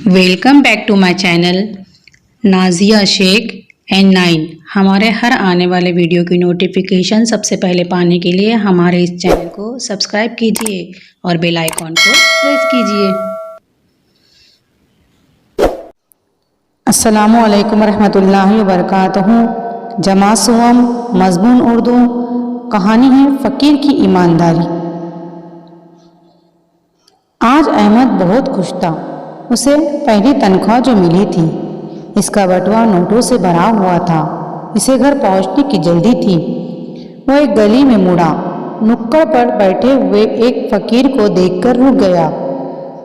Welcome back to my channel Nazia Shaikh N9۔ ہمارے ہر آنے والے ویڈیو کی نوٹیفیکیشن سب سے پہلے پانے کے لیے ہمارے اس چینل کو سبسکرائب کیجیے اور بیل آئیکن کو پریس کیجیے۔ السلام علیکم ورحمۃ اللہ وبرکاتہ۔ جمع سوم، مضمون اردو، کہانی ہے فقیر کی ایمانداری۔ آج احمد بہت خوش تھا۔ اسے پہلی تنخواہ جو ملی تھی اس کا بٹوا نوٹوں سے بھرا ہوا تھا۔ اسے گھر پہنچنے کی جلدی تھی۔ وہ ایک گلی میں مڑا، نکڑ پر بیٹھے ہوئے ایک فقیر کو دیکھ کر رک گیا۔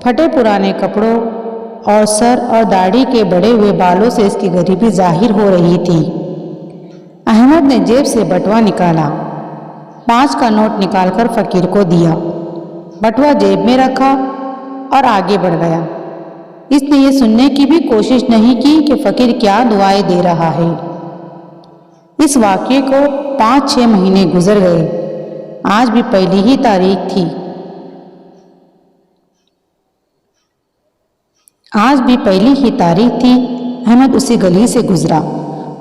پھٹے پرانے کپڑوں اور سر اور داڑھی کے بڑے ہوئے بالوں سے اس کی غریبی ظاہر ہو رہی تھی۔ احمد نے جیب سے بٹوا نکالا، 5 کا نوٹ نکال کر فقیر کو دیا، بٹوا جیب میں رکھا اور آگے بڑھ گیا۔ اس نے یہ سننے کی بھی کوشش نہیں کی کہ فقیر کیا دعائیں دے رہا ہے۔ اس واقعے کو 5-6 مہینے گزر گئے۔ آج بھی پہلی ہی تاریخ تھی۔ احمد اسی گلی سے گزرا۔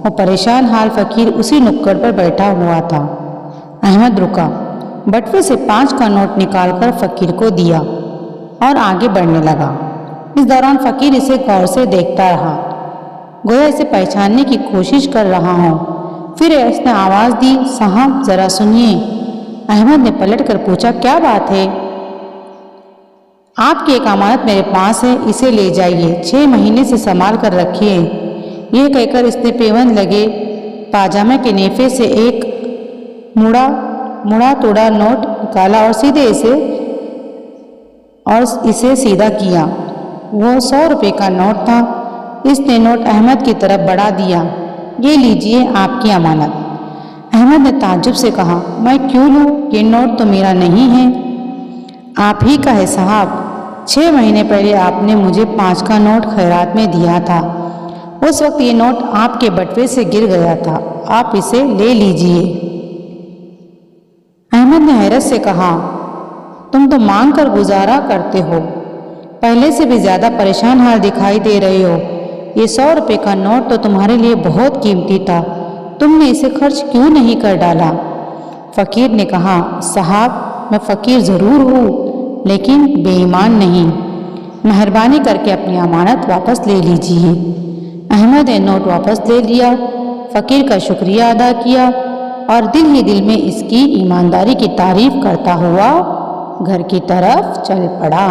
وہ پریشان حال فقیر اسی نکڑ پر بیٹھا ہوا تھا۔ احمد رکا، بٹوے سے 5 کا نوٹ نکال کر فقیر کو دیا اور آگے بڑھنے لگا۔ اس دوران فقیر اسے غور سے دیکھتا رہا، گویا اسے پہچاننے کی کوشش کر رہا ہوں۔ پھر اس نے آواز دی، صاحب ذرا سنیے۔ احمد نے پلٹ کر پوچھا، کیا بات ہے؟ آپ کی ایک امانت میرے پاس ہے، اسے لے جائیے، 6 مہینے سے سنبھال کر رکھیے۔ یہ کہہ کر اس نے پیوند لگے پاجامے کے نیفے سے ایک مڑا توڑا نوٹ نکالا اور اسے سیدھا کیا۔ وہ 100 روپے کا نوٹ تھا۔ اس نے نوٹ احمد کی طرف بڑھا دیا، یہ لیجئے آپ کی امانت۔ احمد نے تعجب سے کہا، میں کیوں لوں؟ یہ نوٹ تو میرا نہیں ہے۔ آپ ہی کا ہے صاحب، 6 مہینے پہلے آپ نے مجھے 5 کا نوٹ خیرات میں دیا تھا۔ اس وقت یہ نوٹ آپ کے بٹوے سے گر گیا تھا، آپ اسے لے لیجئے۔ احمد نے حیرت سے کہا، تم تو مانگ کر گزارا کرتے ہو، پہلے سے بھی زیادہ پریشان حال دکھائی دے رہے ہو۔ یہ 100 روپے کا نوٹ تو تمہارے لیے بہت قیمتی تھا، تم نے اسے خرچ کیوں نہیں کر ڈالا؟ فقیر نے کہا، صاحب میں فقیر ضرور ہوں لیکن بے ایمان نہیں، مہربانی کر کے اپنی امانت واپس لے لیجیے۔ احمد نے نوٹ واپس لے لیا، فقیر کا شکریہ ادا کیا اور دل ہی دل میں اس کی ایمانداری کی تعریف کرتا ہوا گھر کی طرف چل پڑا۔